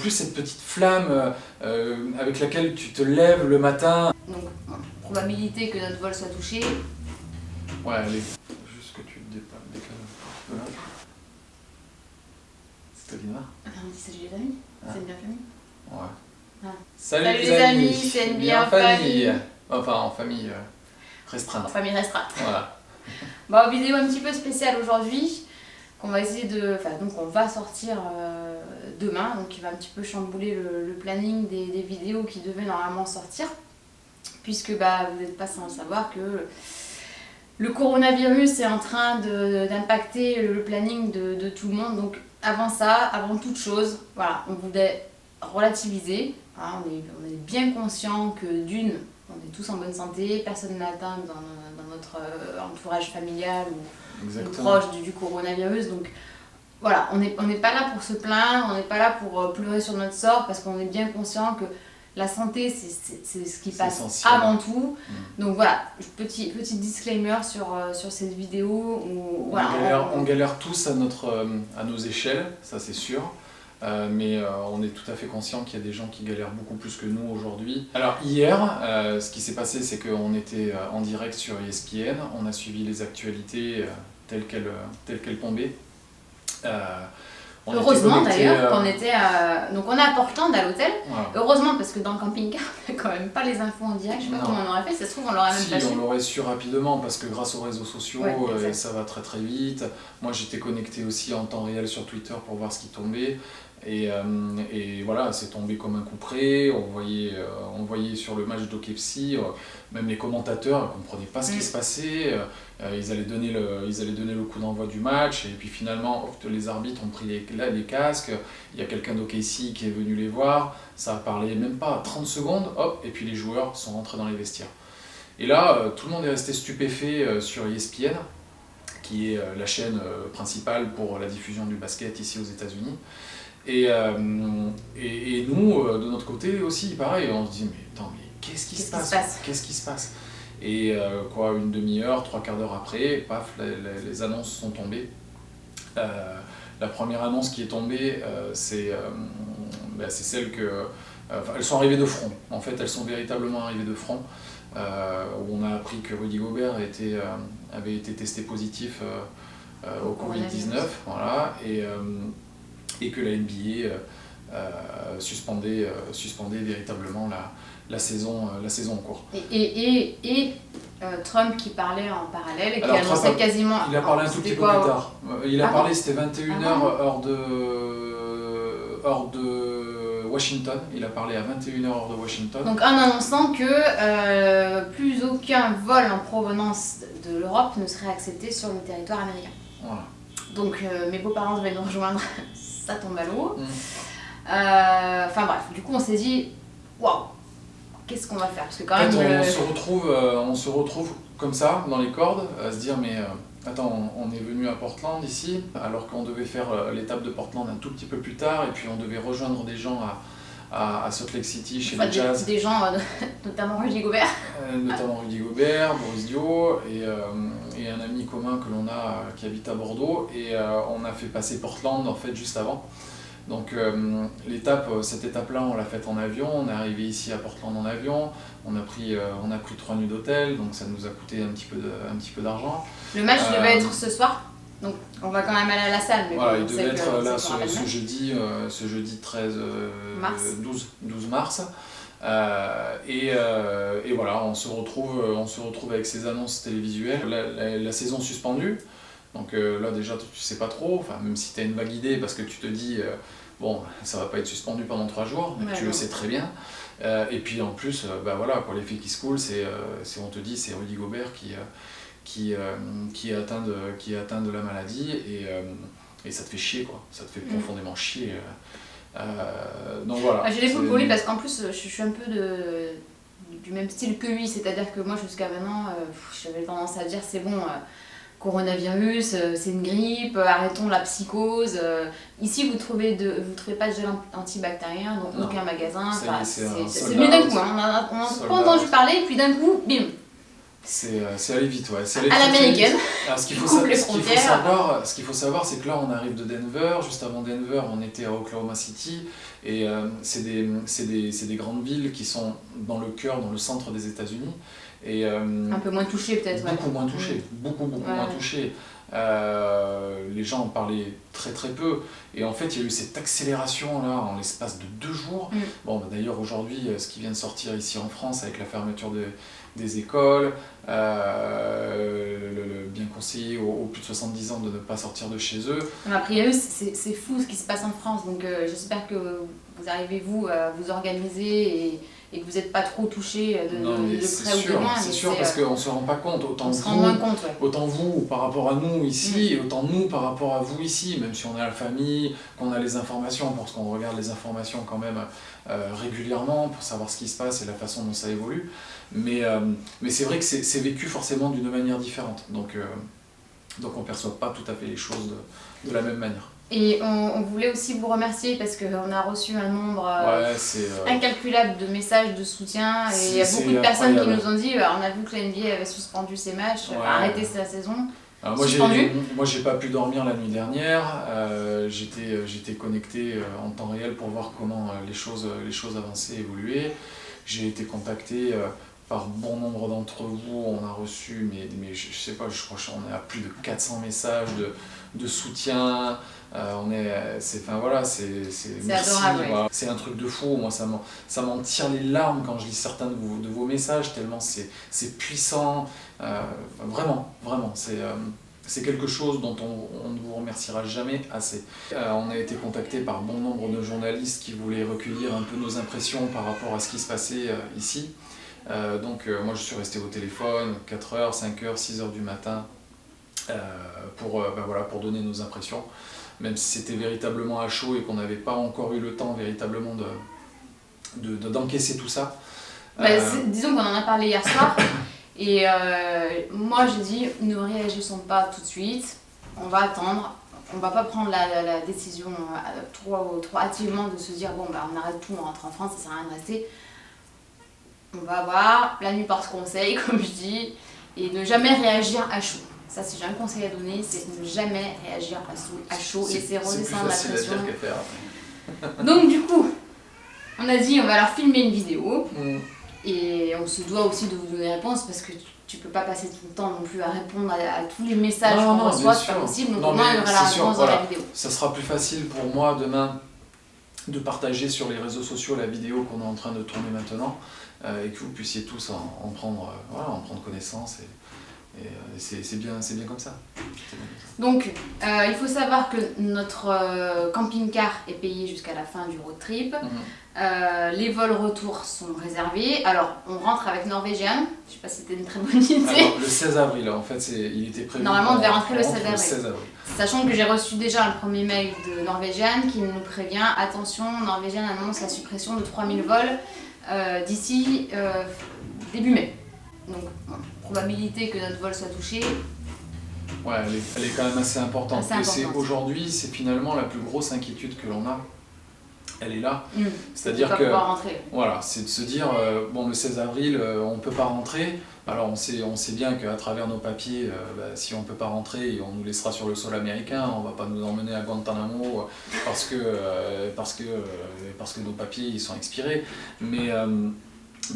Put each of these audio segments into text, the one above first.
plus cette petite flamme avec laquelle tu te lèves le matin. Donc, probabilité que notre vol soit touché. Ouais, allez. Juste que tu le décales un peu là. C'est Tolina. On dit salut les amis, c'est une bien famille. Ouais. Ah. Salut les amis, c'est une bien bien famille. Enfin, en famille restreinte. En famille restreinte. Voilà. Bon, vidéo un petit peu spéciale aujourd'hui, qu'on va essayer de... Enfin, donc on va sortir demain, donc il va un petit peu chambouler le planning des vidéos qui devaient normalement sortir, puisque bah, vous n'êtes pas sans le savoir que le coronavirus est en train d'impacter le planning de tout le monde. Donc avant ça, avant toute chose, voilà, on voulait relativiser. Hein, on est bien conscient que d'une, on est tous en bonne santé, personne n'est atteint dans notre entourage familial ou proche du coronavirus. Donc voilà, on n'est pas là pour se plaindre, on n'est pas là pour pleurer sur notre sort, parce qu'on est bien conscient que la santé, c'est ce qui passe essentiel. Avant tout. Donc voilà, petit disclaimer sur cette vidéo. Où, voilà, on galère tous à nos échelles, ça c'est sûr. Mais on est tout à fait conscient qu'il y a des gens qui galèrent beaucoup plus que nous aujourd'hui. Alors hier, ce qui s'est passé, c'est qu'on était en direct sur ESPN, on a suivi les actualités telles qu'elles tombaient. Heureusement d'ailleurs qu'on était donc on est à Portland à l'hôtel. Voilà. Heureusement, parce que dans le camping-car on n'a quand même pas les infos en direct. Je sais pas comment on aurait fait, ça se trouve on l'aurait même pas su. On l'aurait su rapidement, parce que grâce aux réseaux sociaux, ça va très très vite. Moi j'étais connecté aussi en temps réel sur Twitter pour voir ce qui tombait. Et voilà, c'est tombé comme un coup près. On voyait sur le match d'OKFC, même les commentateurs ne comprenaient pas ce qui se passait. Ils allaient donner le coup d'envoi du match, et puis finalement les arbitres ont pris les casques. Il y a quelqu'un d'OKC qui est venu les voir, ça a parlé même pas 30 secondes, hop, et puis les joueurs sont rentrés dans les vestiaires. Et là, tout le monde est resté stupéfait sur ESPN, qui est la chaîne principale pour la diffusion du basket ici aux États-Unis. Et nous, de notre côté aussi, pareil, on se dit mais attends, mais qu'est-ce qui se passe? Et une demi-heure, trois quarts d'heure après, paf, les annonces sont tombées. La première annonce qui est tombée, c'est celle que... elles sont arrivées de front, en fait, elles sont véritablement arrivées de front, où on a appris que Rudy Gobert avait été testé positif au Covid-19, voilà, et que la NBA suspendait véritablement la saison en cours. Et Trump qui parlait en parallèle et qui annonçait quasiment... Il a parlé un tout petit peu plus tard. Il a parlé, c'était 21h heure de Washington. Il a parlé à 21h heure de Washington. Donc en annonçant que plus aucun vol en provenance de l'Europe ne serait accepté sur le territoire américain. Voilà. Donc mes beaux-parents devaient nous rejoindre, ça tombe à l'eau. Enfin bref, du coup on s'est dit, waouh, qu'est-ce qu'on va faire? Parce que quand même, on se retrouve comme ça, dans les cordes, à se dire mais attends, on est venu à Portland ici, alors qu'on devait faire l'étape de Portland un tout petit peu plus tard, et puis on devait rejoindre des gens à Salt Lake City chez les Jazz. Des gens, notamment Rudy Gobert. Boris Dio et un ami commun que l'on a qui habite à Bordeaux, et on a fait passer Portland en fait juste avant. Donc cette étape-là, on l'a faite en avion, on est arrivé ici à Portland en avion, on a pris 3 nuits d'hôtel, donc ça nous a coûté un petit peu d'argent. Le match devait être ce soir, donc on va quand même aller à la salle. Mais voilà, il devait être là ce jeudi 12 mars. Et voilà, on se retrouve avec ces annonces télévisuelles, la saison suspendue. Donc là déjà tu sais pas trop, même si tu as une vague idée, parce que tu te dis bon, ça va pas être suspendu pendant 3 jours, mais tu le sais très bien. Et puis en plus, voilà, l'effet qui se coule, on te dit c'est Rudy Gobert qui est atteint de la maladie, et ça te fait chier, quoi. Ça te fait profondément chier. Donc voilà. J'ai les boules pour lui, parce qu'en plus je suis un peu du même style que lui, c'est-à-dire que moi jusqu'à maintenant j'avais tendance à dire c'est bon, coronavirus, c'est une grippe, arrêtons la psychose. Ici vous trouvez pas de gel antibactérien dans aucun magasin, c'est venu d'un coup, on n'a pas entendu parler, et puis d'un coup, bim. C'est aller vite, ouais. C'est aller À l'américaine. Alors, ce qu'il faut savoir, c'est que là, on arrive de Denver. Juste avant Denver, on était à Oklahoma City. Et c'est des grandes villes qui sont dans le cœur, dans le centre des États-Unis. Et, un peu moins touchées, peut-être. Beaucoup moins touchées. Beaucoup moins touchées. Les gens en parlaient très très peu. Et en fait, il y a eu cette accélération là en l'espace de 2 jours. Bon, bah, d'ailleurs, aujourd'hui, ce qui vient de sortir ici en France avec la fermeture des écoles, bien conseillé aux plus de 70 ans de ne pas sortir de chez eux. Après, c'est fou ce qui se passe en France, donc j'espère que vous arrivez à vous organiser et que vous n'êtes pas trop touchés de près ou de loin. C'est sûr, parce qu'on ne se rend pas compte, autant vous par rapport à nous ici, et autant nous par rapport à vous ici, même si on a la famille, qu'on a les informations, parce qu'on regarde les informations quand même régulièrement pour savoir ce qui se passe et la façon dont ça évolue. Mais c'est vrai que c'est vécu forcément d'une manière différente, donc on ne perçoit pas tout à fait les choses de la même manière. Et on voulait aussi vous remercier parce qu'on a reçu un nombre incalculable de messages de soutien, et il y a beaucoup de personnes qui nous ont dit on a vu que la NBA avait suspendu ses matchs, arrêté sa saison. Alors moi j'ai pas pu dormir la nuit dernière, j'étais connecté en temps réel pour voir comment les choses avançaient, évoluaient. J'ai été contacté par bon nombre d'entre vous, on a reçu, mais je sais pas, je crois qu'on est à plus de 400 messages de soutien. C'est adorable, ouais. C'est un truc de fou. Moi ça m'en tire les larmes quand je lis certains de vos messages, tellement c'est puissant. Vraiment c'est quelque chose dont on ne vous remerciera jamais assez. On a été contacté par bon nombre de journalistes qui voulaient recueillir un peu nos impressions par rapport à ce qui se passait ici. Donc moi je suis resté au téléphone 4h, 5h, 6h du matin pour donner nos impressions, même si c'était véritablement à chaud et qu'on n'avait pas encore eu le temps véritablement d'encaisser tout ça. Disons qu'on en a parlé hier soir et moi j'ai dit ne réagissons pas tout de suite, on va attendre. On va pas prendre la décision trop hâtivement de se dire on arrête tout, on rentre en France, ça sert à rien de rester. On va voir, la nuit porte conseil, comme je dis, et ne jamais réagir à chaud. Ça, si j'ai un conseil à donner, c'est ne jamais réagir à chaud, laisser redescendre la pression. Donc du coup, on a dit on va leur filmer une vidéo, et on se doit aussi de vous donner réponse, parce que tu peux pas passer tout le temps non plus à répondre à tous les messages qu'on reçoit, c'est pas possible, donc au moins il y aura la réponse dans la vidéo. Ça sera plus facile pour moi demain de partager sur les réseaux sociaux la vidéo qu'on est en train de tourner maintenant, et que vous puissiez tous en prendre connaissance, et c'est bien comme ça. Donc il faut savoir que notre camping-car est payé jusqu'à la fin du road trip. Les vols retour sont réservés. Alors on rentre avec Norwegian, je sais pas si c'était une très bonne idée. Alors, le 16 avril, en fait il était prévu. Normalement on devait rentrer le 16 avril. Sachant que j'ai reçu déjà un premier mail de Norwegian qui nous prévient, attention, Norwegian annonce la suppression de 3000 vols d'ici début mai. Donc probabilité que notre vol soit touché. Ouais, elle est quand même assez importante. Aujourd'hui, c'est finalement la plus grosse inquiétude que l'on a. Elle est là. C'est-à-dire que voilà, c'est de se dire le 16 avril, on ne peut pas rentrer. Alors on sait bien qu'à travers nos papiers, si on ne peut pas rentrer, on nous laissera sur le sol américain, on ne va pas nous emmener à Guantanamo parce que nos papiers ils sont expirés.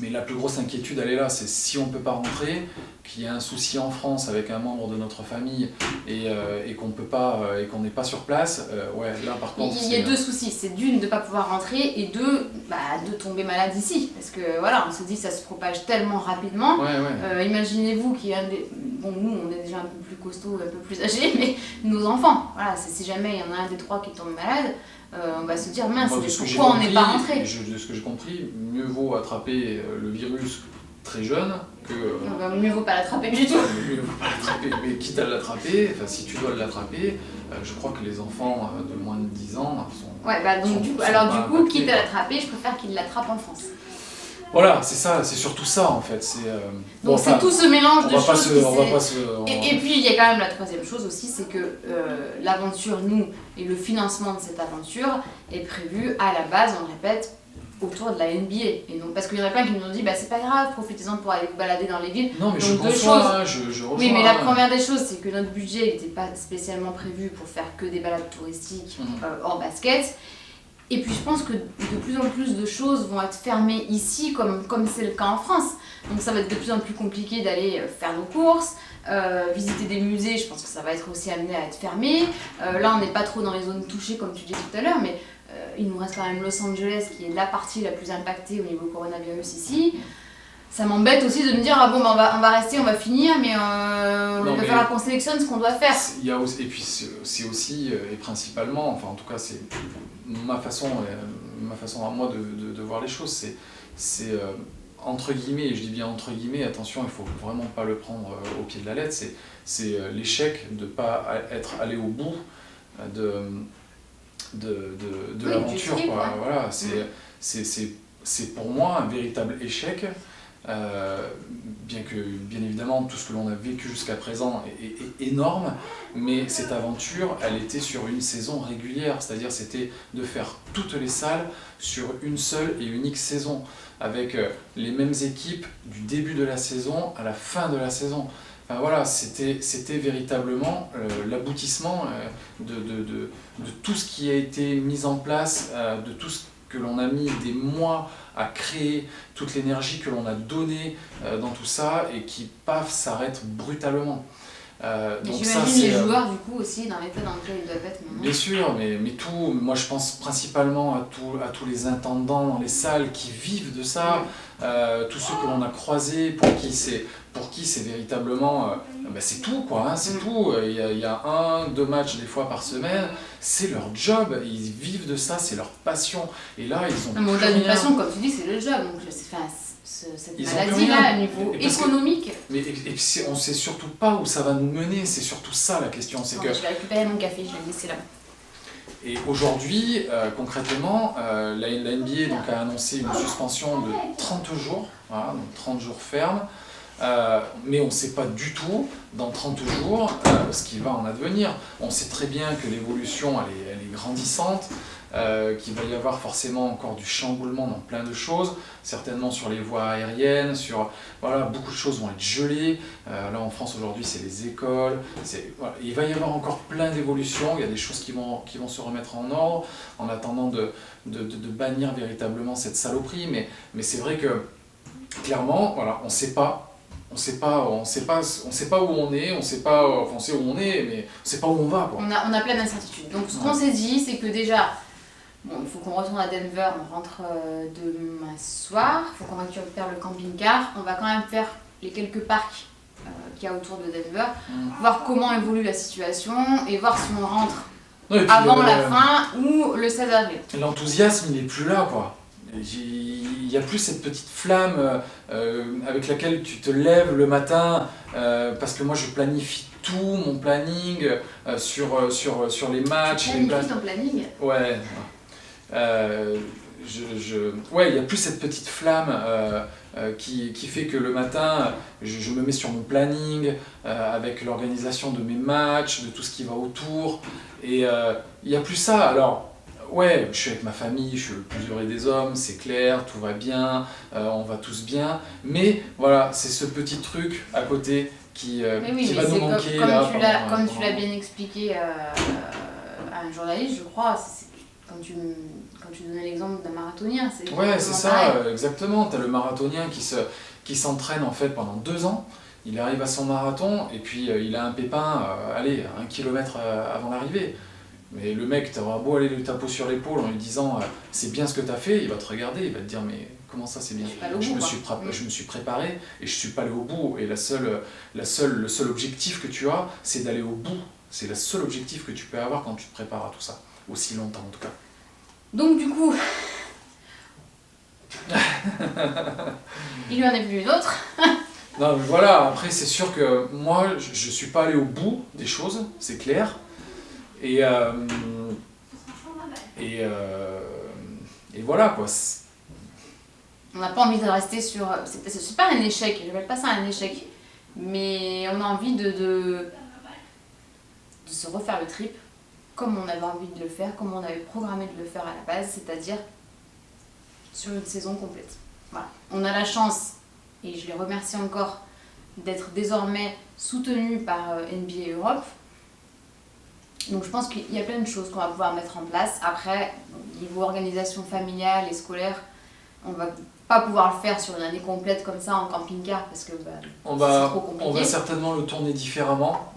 Mais la plus grosse inquiétude, elle est là, c'est si on ne peut pas rentrer, qu'il y a un souci en France avec un membre de notre famille et qu'on peut pas et qu'on n'est pas sur place, là par contre... Il y a 2 soucis, c'est d'une de ne pas pouvoir rentrer et 2 de tomber malade ici. Parce que voilà, on se dit que ça se propage tellement rapidement. Imaginez-vous qu'il y a nous on est déjà un peu plus costaud, un peu plus âgés, mais nos enfants, voilà, si jamais il y en a un des 3 qui tombe malade, on va se dire mince, pourquoi on n'est pas rentré. De ce que j'ai compris, mieux vaut attraper le virus très jeune que... mieux vaut pas l'attraper du tout. Mieux vaut pas l'attraper, mais quitte à l'attraper, si tu dois l'attraper, je crois que les enfants de moins de 10 ans sont... du coup, quitte à l'attraper, je préfère qu'ils l'attrapent en France. Voilà, c'est ça, c'est surtout ça en fait. Donc c'est tout ce mélange de choses. Et puis il y a quand même la troisième chose aussi, c'est que l'aventure, nous, et le financement de cette aventure est prévu à la base, on le répète, autour de la NBA. Et donc, parce qu'il y en a plein qui nous ont dit, bah c'est pas grave, profitez-en pour aller vous balader dans les villes. Non, mais donc, je conçois, hein, je rejoins. Oui, mais la première des choses, c'est que notre budget n'était pas spécialement prévu pour faire que des balades touristiques hors basket. Et puis je pense que de plus en plus de choses vont être fermées ici, comme c'est le cas en France. Donc ça va être de plus en plus compliqué d'aller faire nos courses, visiter des musées, je pense que ça va être aussi amené à être fermé. Là, on n'est pas trop dans les zones touchées, comme tu disais tout à l'heure, mais il nous reste quand même Los Angeles, qui est la partie la plus impactée au niveau coronavirus ici. Ça m'embête aussi de me dire, ah bon, bah on va rester, on va finir, mais il va falloir qu'on sélectionne ce qu'on doit faire. Et puis c'est aussi, et principalement, enfin en tout cas c'est ma façon à moi de voir les choses, c'est entre guillemets, et je dis bien entre guillemets, attention, il faut vraiment pas le prendre au pied de la lettre, c'est l'échec de ne pas être allé au bout de l'aventure, quoi. Ouais. Voilà, c'est pour moi un véritable échec. Bien évidemment tout ce que l'on a vécu jusqu'à présent est énorme, mais cette aventure elle était sur une saison régulière, c'est-à-dire c'était de faire toutes les salles sur une seule et unique saison, avec les mêmes équipes du début de la saison à la fin de la saison. Enfin, voilà, c'était véritablement l'aboutissement de tout ce qui a été mis en place, de tout ce que l'on a mis des mois à créer, toute l'énergie que l'on a donnée dans tout ça et qui, paf, s'arrête brutalement. Donc j'imagine les joueurs du coup aussi dans l'état dans lequel ils doivent être maintenant. Bien sûr, mais tout, moi je pense principalement à tous les intendants dans les salles qui vivent de ça, tous ceux que l'on a croisés, pour qui c'est véritablement, c'est tout quoi, hein, c'est tout. Il y a 1-2 matchs des fois par semaine, c'est leur job, ils vivent de ça, c'est leur passion. Et là ils ont. Au-delà d'une passion, comme tu dis, c'est le job. Donc cette maladie-là, au niveau économique. Mais on sait surtout pas où ça va nous mener, c'est surtout ça la question. C'est que... Je vais récupérer mon café, je vais le laisser là. Et aujourd'hui, concrètement, la NBA donc, a annoncé une suspension de 30 jours, voilà, donc 30 jours fermes, mais on ne sait pas du tout, dans 30 jours, ce qui va en advenir. On sait très bien que l'évolution, elle est grandissante, qu'il va y avoir forcément encore du chamboulement dans plein de choses, certainement sur les voies aériennes, voilà, beaucoup de choses vont être gelées. Là en France aujourd'hui c'est les écoles, voilà. Il va y avoir encore plein d'évolutions, il y a des choses qui vont se remettre en ordre en attendant de bannir véritablement cette saloperie, mais c'est vrai que clairement voilà, on sait pas où on est, on sait pas, enfin on sait où on est, mais on sait pas où on va quoi. On a plein d'incertitudes. Donc ce qu'on s'est dit, c'est que déjà, bon, il faut qu'on retourne à Denver, on rentre demain soir, il faut qu'on récupère le camping-car, on va quand même faire les quelques parcs qu'il y a autour de Denver, voir comment évolue la situation et voir si on rentre avant la fin ou le 16 avril. L'enthousiasme il est plus là quoi. Il n'y a plus cette petite flamme avec laquelle tu te lèves le matin, parce que moi je planifie tout mon planning sur les matchs. Tu planifies ton planning ? Ouais. Ouais, il n'y a plus cette petite flamme qui fait que le matin je me mets sur mon planning avec l'organisation de mes matchs, de tout ce qui va autour, et il n'y a plus ça. Alors ouais, je suis avec ma famille, je suis le plus heureux des hommes, c'est clair, tout va bien, on va tous bien, mais voilà, c'est ce petit truc à côté qui va nous manquer. Comme tu l'as bien expliqué à un journaliste, je crois, quand tu donnais l'exemple d'un marathonien. Ouais, c'est ça, exactement. Tu as le marathonien qui s'entraîne en fait pendant 2 ans, il arrive à son marathon et puis il a un pépin, 1 kilomètre avant l'arrivée. Mais le mec, t'auras beau aller lui taper sur l'épaule en lui disant c'est bien ce que t'as fait, il va te regarder, il va te dire mais comment ça c'est bien ? Je me suis préparé et je suis pas allé au bout. Et le seul objectif que tu as, c'est d'aller au bout. C'est le seul objectif que tu peux avoir quand tu te prépares à tout ça. Aussi longtemps en tout cas. Donc du coup, il lui en est plus une autre. Non mais voilà, après c'est sûr que moi je suis pas allé au bout des choses, c'est clair. Et voilà quoi. On n'a pas envie de rester sur. C'est pas un échec, je n'appelle pas ça un échec. Mais on a envie de se refaire le trip comme on avait envie de le faire, comme on avait programmé de le faire à la base, c'est-à-dire sur une saison complète. Voilà. On a la chance, et je les remercie encore, d'être désormais soutenus par NBA Europe. Donc je pense qu'il y a plein de choses qu'on va pouvoir mettre en place. Après, niveau organisation familiale et scolaire, on va pas pouvoir le faire sur une année complète comme ça en camping-car parce que c'est trop compliqué. On va certainement le tourner différemment.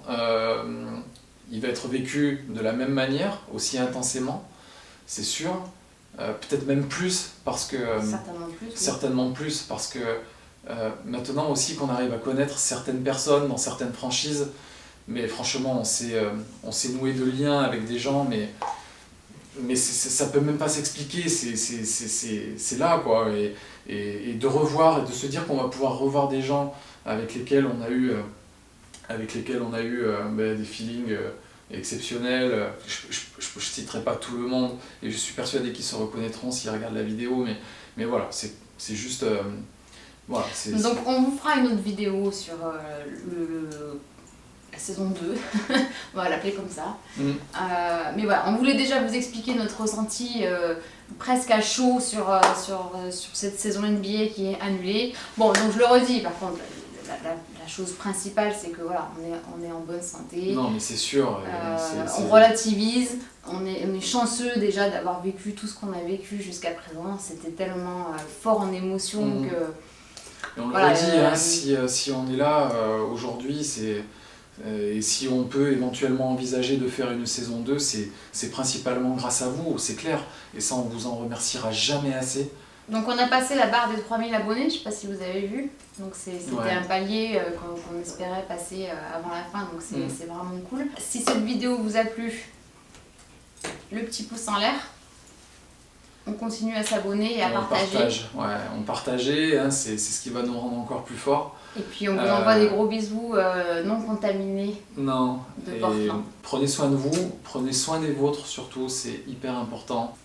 Il va être vécu de la même manière, aussi intensément, c'est sûr. Peut-être même plus parce que... Certainement plus. Certainement plus parce que maintenant aussi qu'on arrive à connaître certaines personnes dans certaines franchises, mais franchement on s'est noué de liens avec des gens, mais ça peut même pas s'expliquer, c'est là quoi. Et de revoir et de se dire qu'on va pouvoir revoir des gens avec lesquels on a eu des feelings exceptionnels. Je citerai pas tout le monde et je suis persuadé qu'ils se reconnaîtront s'ils regardent la vidéo, mais voilà, c'est juste voilà, donc on vous fera une autre vidéo sur la saison 2, on va l'appeler comme ça. Mais voilà, on voulait déjà vous expliquer notre ressenti presque à chaud sur cette saison NBA qui est annulée. Bon, donc je le redis, par contre, la chose principale, c'est que voilà, on est en bonne santé. Non, mais c'est sûr. On relativise, on est chanceux déjà d'avoir vécu tout ce qu'on a vécu jusqu'à présent. C'était tellement fort en émotion que... Et on le redit, si on est là aujourd'hui, et si on peut éventuellement envisager de faire une saison 2, c'est principalement grâce à vous, c'est clair. Et ça, on vous en remerciera jamais assez. Donc on a passé la barre des 3000 abonnés, je ne sais pas si vous avez vu. Donc c'était un palier qu'on espérait passer avant la fin, donc c'est vraiment cool. Si cette vidéo vous a plu, le petit pouce en l'air. On continue à s'abonner et à partager. On partageait, hein, c'est ce qui va nous rendre encore plus forts. Et puis on vous envoie des gros bisous non contaminés Non. de Portland. Prenez soin de vous, prenez soin des vôtres surtout, c'est hyper important.